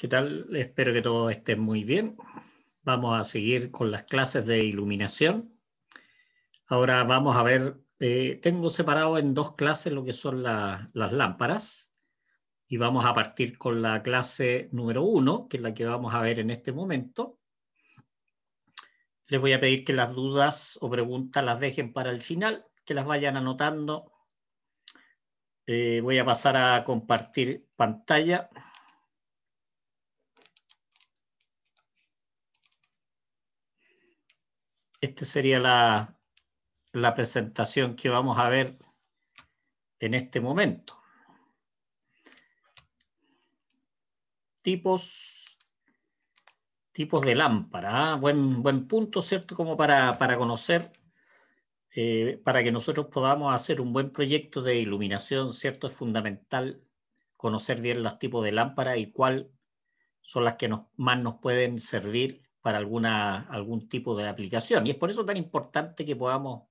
¿Qué tal? Espero que todos estén muy bien. Vamos a seguir con las clases de iluminación. Ahora vamos a ver, tengo separado en dos clases lo que son las lámparas y vamos a partir con la clase número 1, que es la que vamos a ver en este momento. Les voy a pedir que las dudas o preguntas las dejen para el final, que las vayan anotando. Voy a pasar a compartir pantalla. Esta sería la presentación que vamos a ver en este momento. Tipos de lámpara. Buen punto, ¿cierto? Como para conocer, para que nosotros podamos hacer un buen proyecto de iluminación, ¿cierto? Es fundamental conocer bien los tipos de lámpara y cuáles son las que más nos pueden servir para algún tipo de aplicación. Y es por eso tan importante que podamos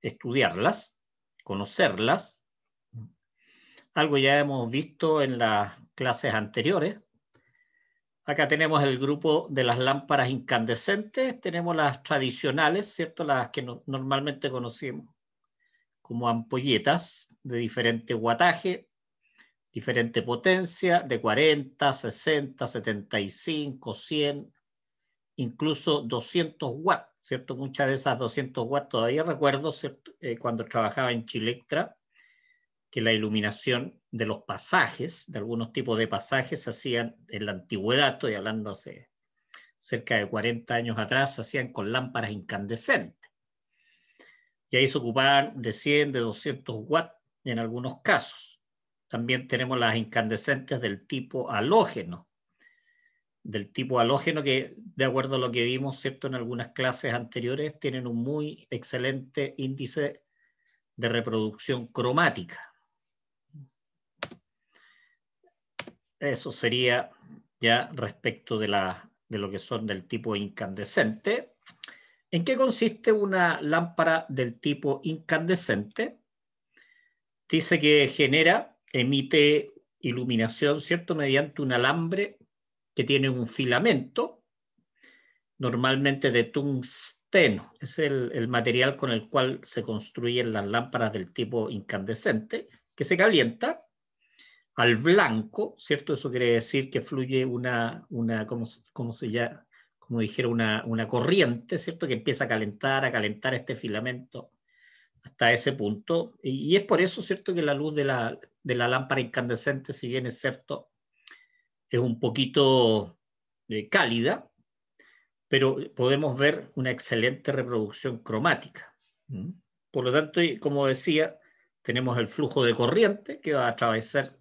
estudiarlas, conocerlas. Algo ya hemos visto en las clases anteriores. Acá tenemos el grupo de las lámparas incandescentes, tenemos las tradicionales, ¿cierto? Las que normalmente conocemos como ampolletas de diferente wattaje, diferente potencia, de 40, 60, 75, 100, incluso 200 watts, ¿cierto? Muchas de esas 200 watts todavía recuerdo, ¿cierto? Cuando trabajaba en Chilectra, que la iluminación de los pasajes, de algunos tipos de pasajes, se hacían en la antigüedad, estoy hablando hace cerca de 40 años atrás, se hacían con lámparas incandescentes. Y ahí se ocupaban de 100, de 200 watts en algunos casos. También tenemos las incandescentes del tipo halógeno, que, de acuerdo a lo que vimos, ¿cierto? En algunas clases anteriores, tienen un muy excelente índice de reproducción cromática. Eso sería ya respecto de lo que son del tipo incandescente. ¿En qué consiste una lámpara del tipo incandescente? Dice que emite iluminación, ¿cierto? Mediante un alambre que tiene un filamento, normalmente de tungsteno. Es el material con el cual se construyen las lámparas del tipo incandescente, que se calienta al blanco, ¿cierto? Eso quiere decir que fluye ¿cómo se llama? Como dijera, una corriente, ¿cierto? Que empieza a calentar este filamento hasta ese punto. Y es por eso, ¿cierto? Que la luz de la lámpara incandescente, si bien es cierto, es un poquito cálida, pero podemos ver una excelente reproducción cromática. Por lo tanto, como decía, tenemos el flujo de corriente que va a atravesar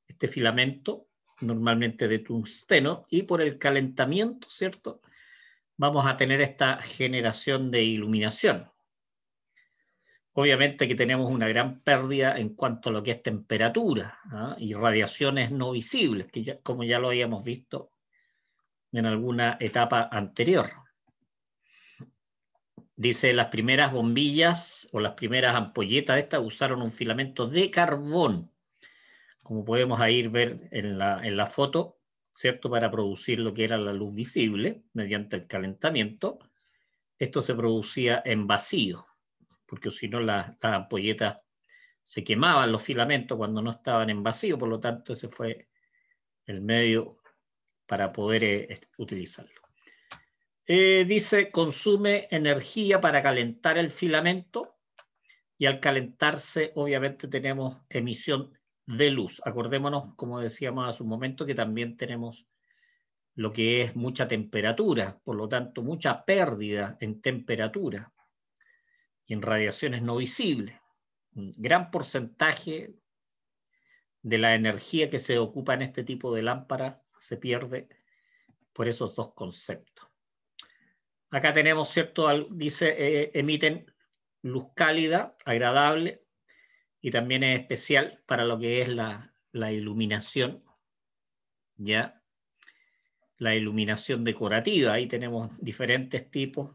este filamento, normalmente de tungsteno, y por el calentamiento, ¿cierto? Vamos a tener esta generación de iluminación. Obviamente que tenemos una gran pérdida en cuanto a lo que es temperatura, ¿ah? Y radiaciones no visibles, que como ya lo habíamos visto en alguna etapa anterior. Dice, las primeras bombillas o las primeras ampolletas estas usaron un filamento de carbón, como podemos ahí ver en la foto, ¿cierto? Para producir lo que era la luz visible mediante el calentamiento. Esto se producía en vacío, porque si no las ampolletas se quemaban los filamentos cuando no estaban en vacío, por lo tanto ese fue el medio para poder utilizarlo. Dice, consume energía para calentar el filamento y al calentarse obviamente tenemos emisión de luz. Acordémonos, como decíamos hace un momento, que también tenemos lo que es mucha temperatura, por lo tanto mucha pérdida en temperatura y en radiaciones no visibles. Un gran porcentaje de la energía que se ocupa en este tipo de lámpara se pierde por esos dos conceptos. Acá tenemos, ¿cierto? Dice, emiten luz cálida, agradable, y también es especial para lo que es la iluminación, ¿ya? La iluminación decorativa. Ahí tenemos diferentes tipos.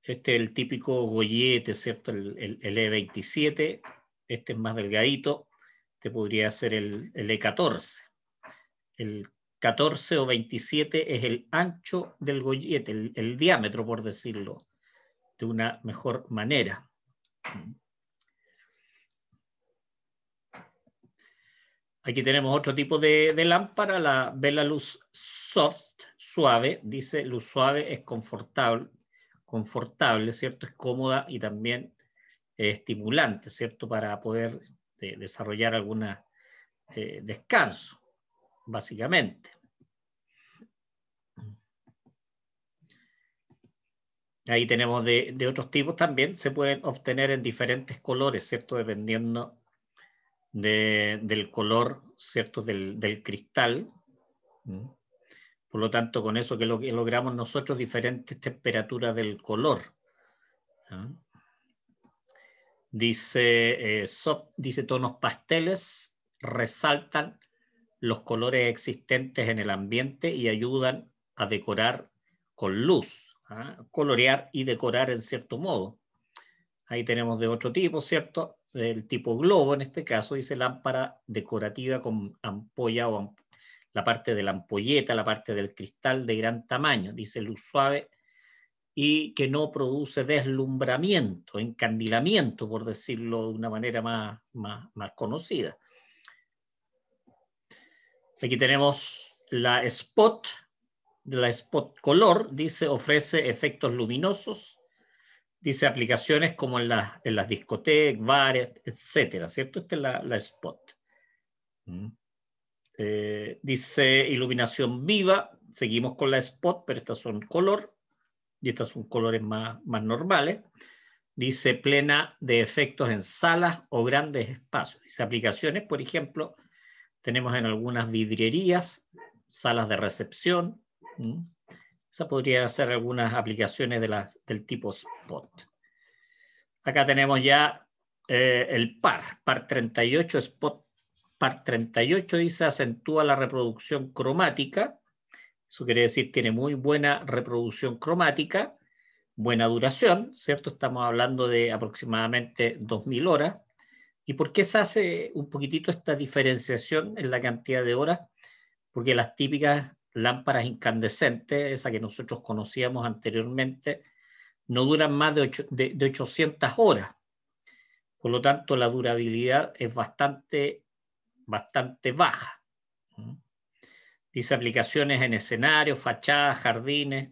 Este es el típico gollete, ¿cierto? El E27. Este es más delgadito. Este podría ser el E14. El 14 o 27 es el ancho del gollete, el diámetro, por decirlo de una mejor manera. Aquí tenemos otro tipo de lámpara, la Bella Luz Soft, suave. Dice, luz suave es confortable, ¿cierto? Es cómoda y también estimulante, ¿cierto? Para poder desarrollar algún descanso, básicamente. Ahí tenemos de otros tipos también. Se pueden obtener en diferentes colores, ¿cierto? Dependiendo del color, ¿cierto? Del cristal. Por lo tanto, con eso que logramos nosotros diferentes temperaturas del color. Dice, dice tonos pasteles resaltan los colores existentes en el ambiente y ayudan a decorar con luz, colorear y decorar en cierto modo. Ahí tenemos de otro tipo, ¿cierto? El tipo globo, en este caso, dice lámpara decorativa con ampolla o la parte de la ampolleta, la parte del cristal de gran tamaño, dice luz suave y que no produce deslumbramiento, encandilamiento, por decirlo de una manera más conocida. Aquí tenemos la Spot Color, dice ofrece efectos luminosos, dice aplicaciones como en las discotecas, bares, etcétera, ¿cierto? Esta es la Spot. Dice iluminación viva, seguimos con la Spot, pero estas son color, y estas son colores más normales. Dice plena de efectos en salas o grandes espacios. Dice aplicaciones, por ejemplo, tenemos en algunas vidrierías, salas de recepción. Esa podría ser algunas aplicaciones del tipo Spot. Acá tenemos ya el par 38, Spot par 38, dice acentúa la reproducción cromática. Eso quiere decir tiene muy buena reproducción cromática, buena duración, ¿cierto? Estamos hablando de aproximadamente 2000 horas. ¿Y por qué se hace un poquitito esta diferenciación en la cantidad de horas? Porque las típicas lámparas incandescentes, esas que nosotros conocíamos anteriormente, no duran más de 800 horas. Por lo tanto, la durabilidad es bastante baja. Dice aplicaciones en escenarios, fachadas, jardines.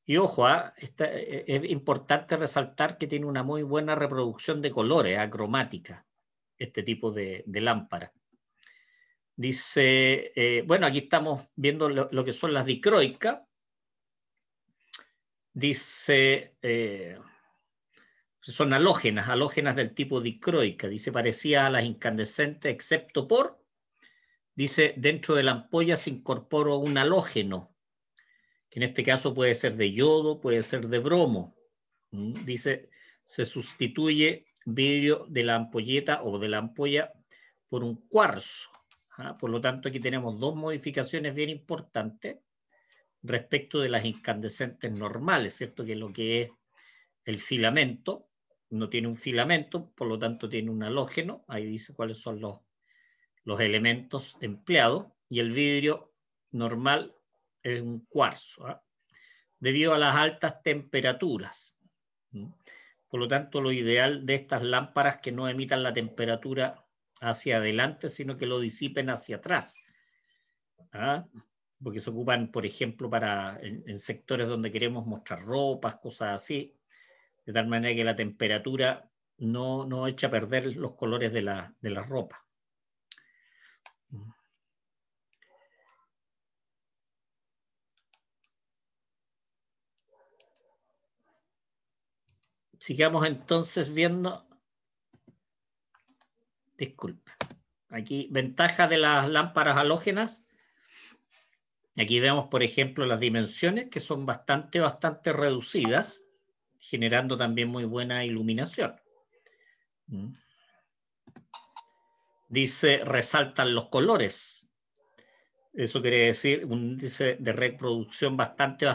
Y ojo, es importante resaltar que tiene una muy buena reproducción de colores, acromática, este tipo de lámpara. Dice, bueno, aquí estamos viendo lo que son las dicroicas. Dice, son halógenas del tipo dicroica. Dice, parecía a las incandescentes, excepto por, dice, dentro de la ampolla se incorporó un halógeno, que en este caso puede ser de yodo, puede ser de bromo. Dice, se sustituye vidrio de la ampolleta o de la ampolla por un cuarzo. Por lo tanto, aquí tenemos dos modificaciones bien importantes respecto de las incandescentes normales, ¿cierto? Que lo que es el filamento, no tiene un filamento, por lo tanto tiene un halógeno, ahí dice cuáles son los elementos empleados, y el vidrio normal es un cuarzo, debido a las altas temperaturas. Por lo tanto, lo ideal de estas lámparas es que no emitan la temperatura hacia adelante, sino que lo disipen hacia atrás. Porque se ocupan, por ejemplo, en sectores donde queremos mostrar ropas, cosas así, de tal manera que la temperatura no echa a perder los colores de la ropa. Sigamos entonces viendo. Disculpe. Aquí, ventaja de las lámparas halógenas. Aquí vemos, por ejemplo, las dimensiones que son bastante reducidas, generando también muy buena iluminación. Dice, resaltan los colores. Eso quiere decir un índice de reproducción bastante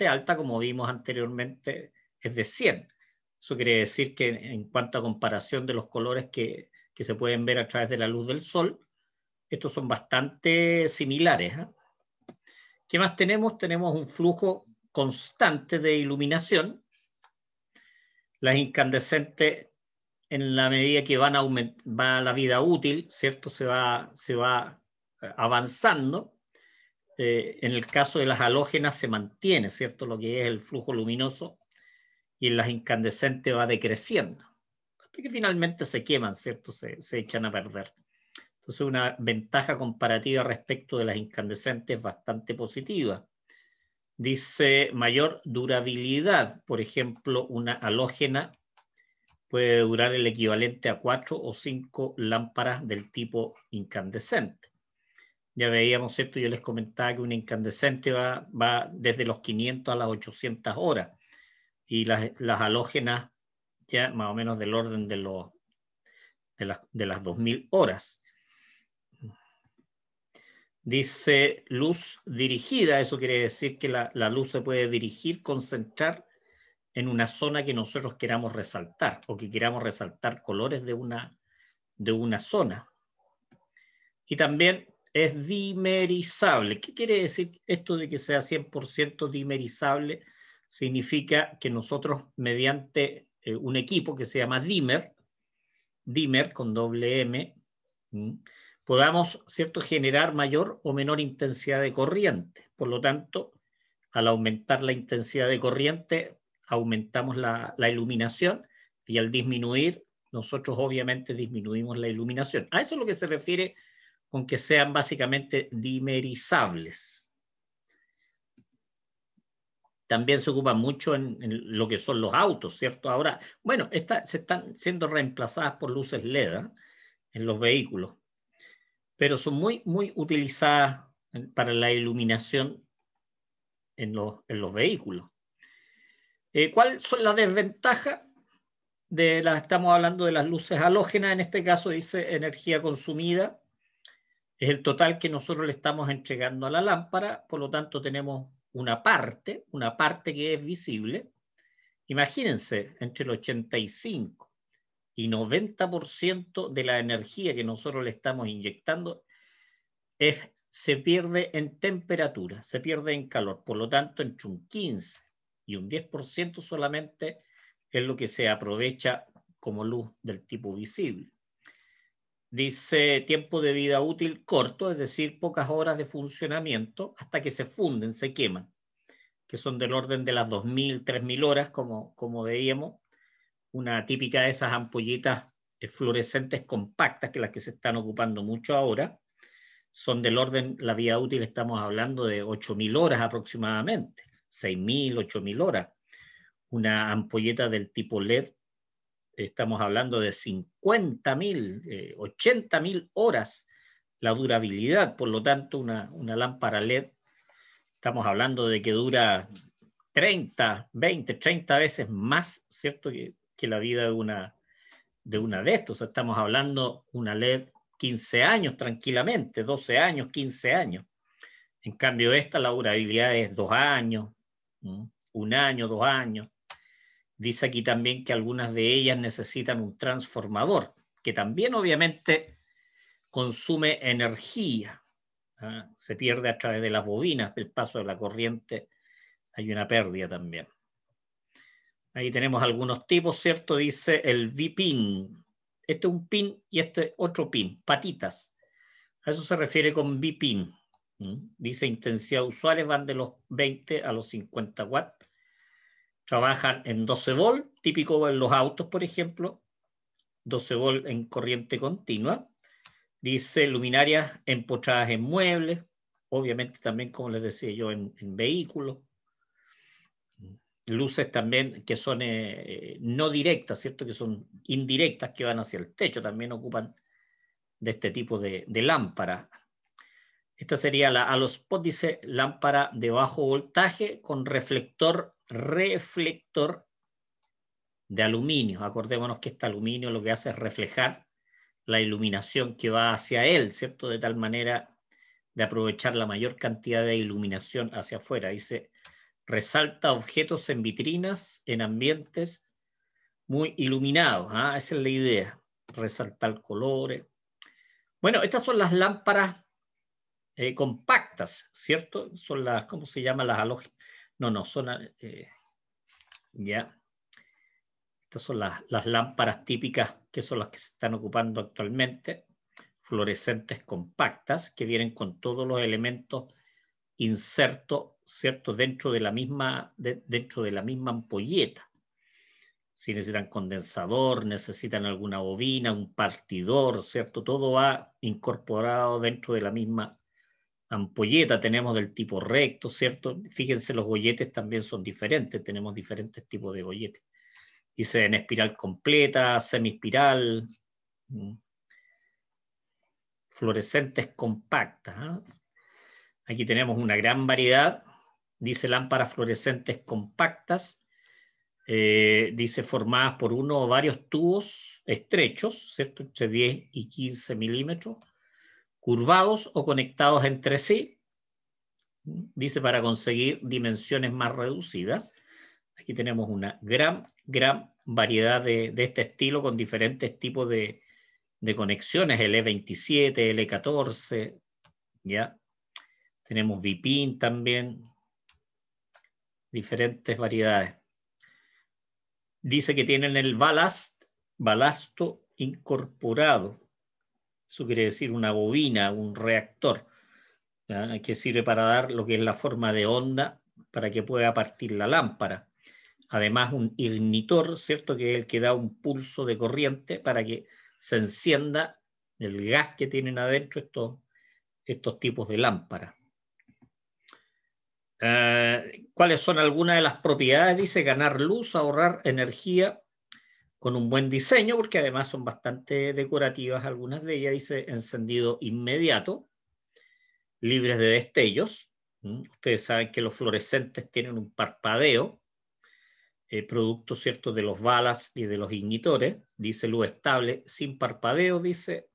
alta, como vimos anteriormente, es de 100. Eso quiere decir que en cuanto a comparación de los colores que se pueden ver a través de la luz del sol, estos son bastante similares. ¿Qué más tenemos? Tenemos un flujo constante de iluminación. Las incandescentes, en la medida que va la vida útil, ¿cierto? Se va avanzando. En el caso de las halógenas se mantiene, ¿cierto? Lo que es el flujo luminoso, y en las incandescentes va decreciendo, hasta que finalmente se queman, ¿cierto? Se echan a perder. Entonces, una ventaja comparativa respecto de las incandescentes es bastante positiva. Dice mayor durabilidad. Por ejemplo, una halógena puede durar el equivalente a 4 o 5 lámparas del tipo incandescente. Ya veíamos, ¿cierto? Yo les comentaba que una incandescente va desde los 500 a las 800 horas, y las halógenas ya más o menos del orden de las 2000 horas. Dice luz dirigida. Eso quiere decir que la luz se puede dirigir, concentrar en una zona que nosotros queramos resaltar, o que queramos resaltar colores de una zona. Y también es dimerizable. ¿Qué quiere decir esto de que sea 100% dimerizable? Significa que nosotros, mediante un equipo que se llama dimmer con doble M, podamos, ¿cierto?, generar mayor o menor intensidad de corriente. Por lo tanto, al aumentar la intensidad de corriente, aumentamos la iluminación, y al disminuir, nosotros obviamente disminuimos la iluminación. A eso es lo que se refiere con que sean básicamente dimerizables. También se ocupa mucho en lo que son los autos, ¿cierto? Ahora, bueno, se están siendo reemplazadas por luces LED en los vehículos, pero son muy, muy utilizadas para la iluminación en los vehículos. ¿Cuáles son las desventajas? Estamos hablando de las luces halógenas. En este caso dice energía consumida. Es el total que nosotros le estamos entregando a la lámpara. Por lo tanto, tenemos una parte que es visible. Imagínense, entre el 85 y 90% de la energía que nosotros le estamos inyectando se pierde en temperatura, se pierde en calor. Por lo tanto, entre un 15 y un 10% solamente es lo que se aprovecha como luz del tipo visible. Dice tiempo de vida útil corto, es decir, pocas horas de funcionamiento hasta que se funden, se queman, que son del orden de las 2000, 3000 horas, como veíamos. Una típica de esas ampollitas fluorescentes compactas, que las que se están ocupando mucho ahora, son del orden, la vida útil estamos hablando de 8000 horas aproximadamente, 6000, 8000 horas. Una ampolleta del tipo LED, estamos hablando de 50.000, 80.000 horas la durabilidad. Por lo tanto, una lámpara LED, estamos hablando de que dura 30, 20, 30 veces más, ¿cierto?, que la vida de una de estos. Estamos hablando una LED 15 años tranquilamente, 12 años, 15 años. En cambio, la durabilidad es 2 años, 1 año, 2 años. Dice aquí también que algunas de ellas necesitan un transformador, que también obviamente consume energía. Se pierde a través de las bobinas, el paso de la corriente, hay una pérdida también. Ahí tenemos algunos tipos, ¿cierto? Dice el V-pin. Este es un pin y este otro pin, patitas. A eso se refiere con V-pin. Dice intensidad usuales van de los 20 a los 50 watts. Trabajan en 12 volt, típico en los autos, por ejemplo. 12 volt en corriente continua. Dice luminarias empotradas en muebles. Obviamente también, como les decía yo, en vehículos. Luces también que son no directas, ¿cierto? Que son indirectas, que van hacia el techo. También ocupan de este tipo de lámpara. Esta sería a los spot, dice lámpara de bajo voltaje con reflector de aluminio. Acordémonos que este aluminio lo que hace es reflejar la iluminación que va hacia él, ¿cierto? De tal manera de aprovechar la mayor cantidad de iluminación hacia afuera. Dice, resalta objetos en vitrinas, en ambientes muy iluminados. Esa es la idea, resaltar colores. Bueno, estas son las lámparas compactas, ¿cierto? Son las, ¿cómo se llaman las halógenas? No, son, ya. Estas son las lámparas típicas que son las que se están ocupando actualmente, fluorescentes compactas, que vienen con todos los elementos insertos, ¿cierto? Dentro de la misma ampolleta. Si necesitan condensador, necesitan alguna bobina, un partidor, ¿cierto? Todo va incorporado dentro de la misma ampolleta. Tenemos del tipo recto, ¿cierto? Fíjense, los golletes también son diferentes. Tenemos diferentes tipos de golletes. Dice en espiral completa, semiespiral, fluorescentes compactas. ¿Eh? Aquí tenemos una gran variedad. Dice lámparas fluorescentes compactas. Dice formadas por uno o varios tubos estrechos, ¿cierto? Entre 10 y 15 milímetros, curvados o conectados entre sí. Dice para conseguir dimensiones más reducidas. Aquí tenemos una gran variedad de este estilo con diferentes tipos de conexiones, el E27, el E14, ¿ya? Tenemos VPIN también, diferentes variedades. Dice que tienen el balasto incorporado. Eso quiere decir una bobina, un reactor, ¿ya? Que sirve para dar lo que es la forma de onda para que pueda partir la lámpara. Además, un ignitor, ¿cierto? Que es el que da un pulso de corriente para que se encienda el gas que tienen adentro estos tipos de lámparas. ¿Cuáles son algunas de las propiedades? Dice ganar luz, ahorrar energía con un buen diseño, porque además son bastante decorativas algunas de ellas. Dice encendido inmediato, libres de destellos. Ustedes saben que los fluorescentes tienen un parpadeo, producto, ¿cierto?, de los balas y de los ignitores. Dice luz estable, sin parpadeo, dice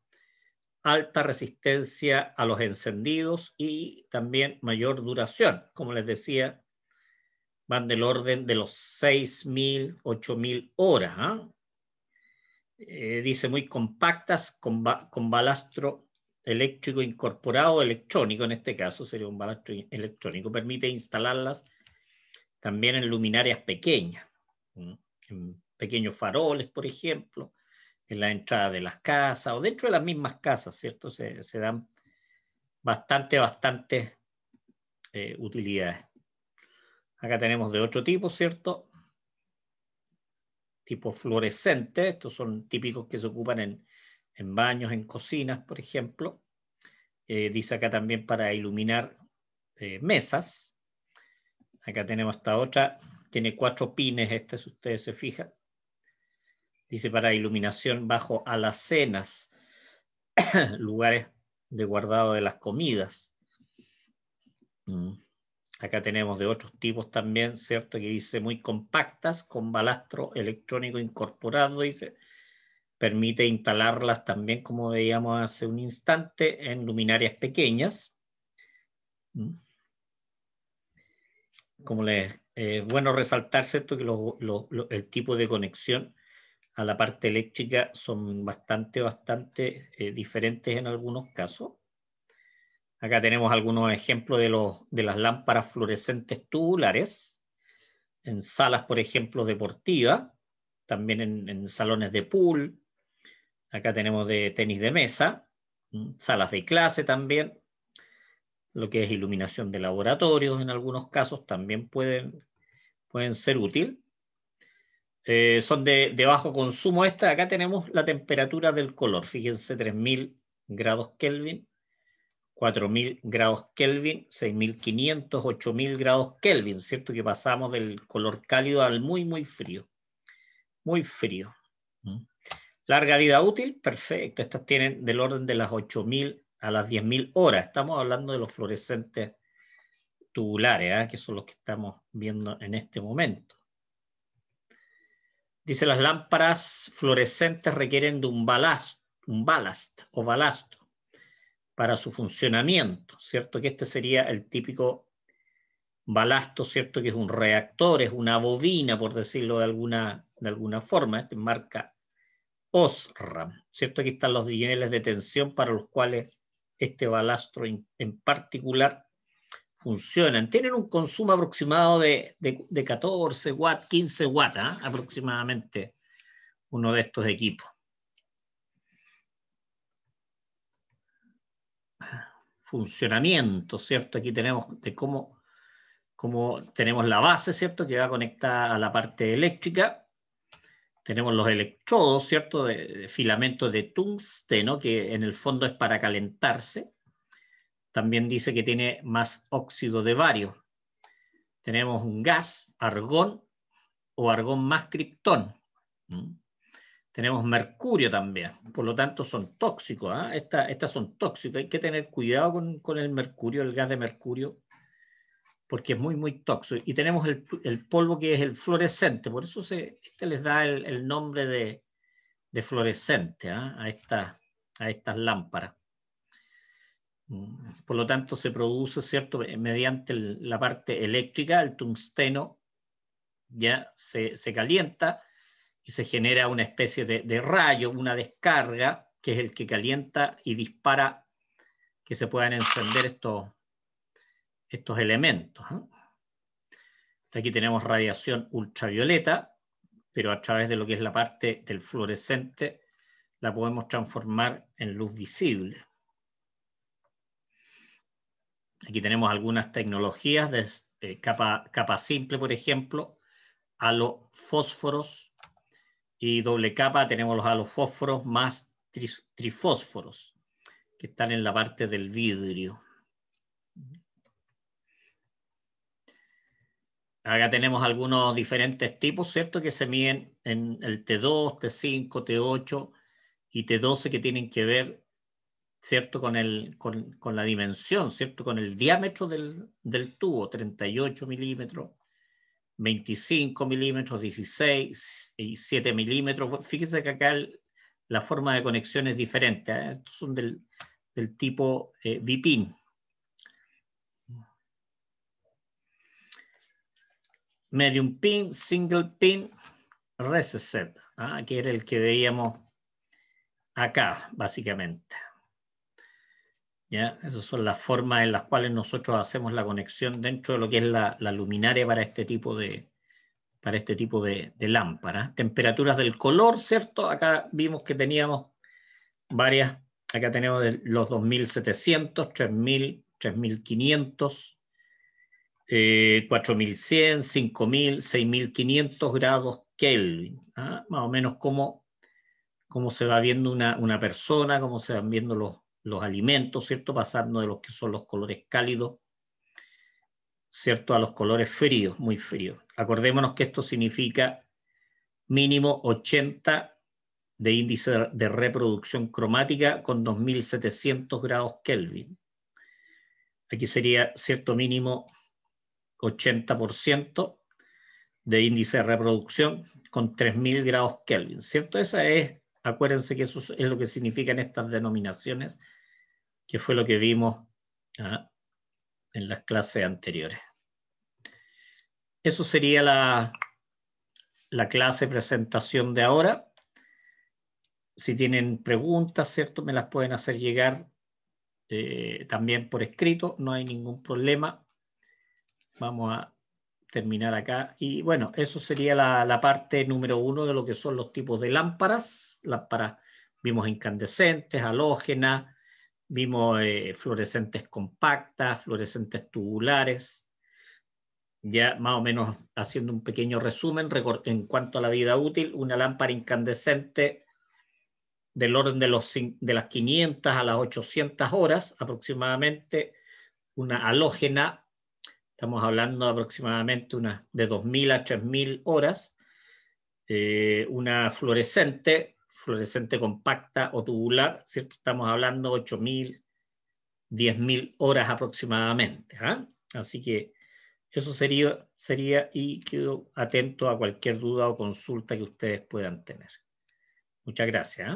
alta resistencia a los encendidos y también mayor duración. Como les decía, van del orden de los 6.000, 8.000 horas. Dice muy compactas, con balastro eléctrico incorporado, electrónico en este caso, sería un balastro electrónico. Permite instalarlas también en luminarias pequeñas, en pequeños faroles, por ejemplo, en la entrada de las casas o dentro de las mismas casas, ¿cierto? Se dan bastante utilidades. Acá tenemos de otro tipo, ¿cierto? Tipo fluorescente. Estos son típicos que se ocupan en baños, en cocinas, por ejemplo. Dice acá también para iluminar mesas. Acá tenemos esta otra. Tiene 4 pines, si ustedes se fijan. Dice para iluminación bajo alacenas, lugares de guardado de las comidas. Acá tenemos de otros tipos también, ¿cierto? Que dice muy compactas, con balastro electrónico incorporado, dice. Permite instalarlas también, como veíamos hace un instante, en luminarias pequeñas. Como bueno resaltar, ¿cierto?, que el tipo de conexión a la parte eléctrica son bastante diferentes en algunos casos. Acá tenemos algunos ejemplos de las lámparas fluorescentes tubulares en salas, por ejemplo, deportivas, también en salones de pool. Acá tenemos de tenis de mesa, salas de clase también, lo que es iluminación de laboratorios en algunos casos también pueden ser útiles. Son de bajo consumo esta. Acá tenemos la temperatura del color. Fíjense, 3.000 grados Kelvin, 4.000 grados Kelvin, 6.500, 8.000 grados Kelvin, ¿cierto? Que pasamos del color cálido al muy frío. Muy frío. Larga vida útil, perfecto. Estas tienen del orden de las 8.000 a las 10.000 horas. Estamos hablando de los fluorescentes tubulares, que son los que estamos viendo en este momento. Dice, las lámparas fluorescentes requieren de un ballast o balastro para su funcionamiento, ¿cierto? Que este sería el típico balasto, ¿cierto? Que es un reactor, es una bobina, por decirlo de alguna forma. Este marca Osram, ¿cierto? Aquí están los niveles de tensión para los cuales este balastro en particular funcionan. Tienen un consumo aproximado de 14 watts, 15 watts, aproximadamente, uno de estos equipos. Funcionamiento, ¿cierto? Aquí tenemos de cómo tenemos la base, ¿cierto? Que va conectada a la parte eléctrica. Tenemos los electrodos, ¿cierto? De filamentos de tungsteno, que en el fondo es para calentarse. También dice que tiene más óxido de bario. Tenemos un gas, argón o argón más criptón. Tenemos mercurio también, por lo tanto son tóxicos. Estas son tóxicas, hay que tener cuidado con el mercurio, el gas de mercurio, porque es muy, muy tóxico. Y tenemos el polvo que es el fluorescente, por eso este les da el nombre de fluorescente a estas lámparas. Por lo tanto, se produce, ¿cierto?, mediante la parte eléctrica, el tungsteno ya se calienta y se genera una especie de rayo, una descarga, que es el que calienta y dispara que se puedan encender estos elementos. Aquí tenemos radiación ultravioleta, pero a través de lo que es la parte del fluorescente la podemos transformar en luz visible. Aquí tenemos algunas tecnologías de capa simple, por ejemplo, halofósforos, y doble capa tenemos los halofósforos más trifósforos, que están en la parte del vidrio. Acá tenemos algunos diferentes tipos, ¿cierto?, que se miden en el T2, T5, T8 y T12, que tienen que ver, ¿cierto?, con la dimensión, ¿cierto?, con el diámetro del tubo, 38 milímetros, 25 milímetros, 16 y 7 milímetros. Fíjense que acá la forma de conexión es diferente. Estos son del tipo bipin. Medium pin, single pin, reset, que era el que veíamos acá, básicamente. ¿Ya? Esas son las formas en las cuales nosotros hacemos la conexión dentro de lo que es la luminaria para este tipo de lámparas. Temperaturas del color, ¿cierto? Acá vimos que teníamos varias. Acá tenemos los 2700, 3000, 3500, 4100, 5000, 6500 grados Kelvin. Más o menos cómo se va viendo una persona, cómo se van viendo los alimentos, ¿cierto? Pasando de los que son los colores cálidos, ¿cierto?, a los colores fríos, muy fríos. Acordémonos que esto significa mínimo 80 de índice de reproducción cromática con 2700 grados Kelvin. Aquí sería, ¿cierto?, mínimo 80% de índice de reproducción con 3000 grados Kelvin, ¿cierto? Acuérdense que eso es lo que significan estas denominaciones, que fue lo que vimos en las clases anteriores. Eso sería la clase presentación de ahora. Si tienen preguntas, ¿cierto?, me las pueden hacer llegar también por escrito, no hay ningún problema. Vamos a terminar acá. Y bueno, eso sería la parte número 1 de lo que son los tipos de lámparas. Lámparas, vimos incandescentes, halógenas, vimos fluorescentes compactas, fluorescentes tubulares. Ya más o menos haciendo un pequeño resumen en cuanto a la vida útil, una lámpara incandescente del orden de las 500 a las 800 horas aproximadamente. Una halógena, estamos hablando aproximadamente de 2000 a 3000 horas. Una fluorescente compacta o tubular, ¿cierto? Estamos hablando 8000, 10.000 horas aproximadamente. Así que eso sería, y quedo atento a cualquier duda o consulta que ustedes puedan tener. Muchas gracias.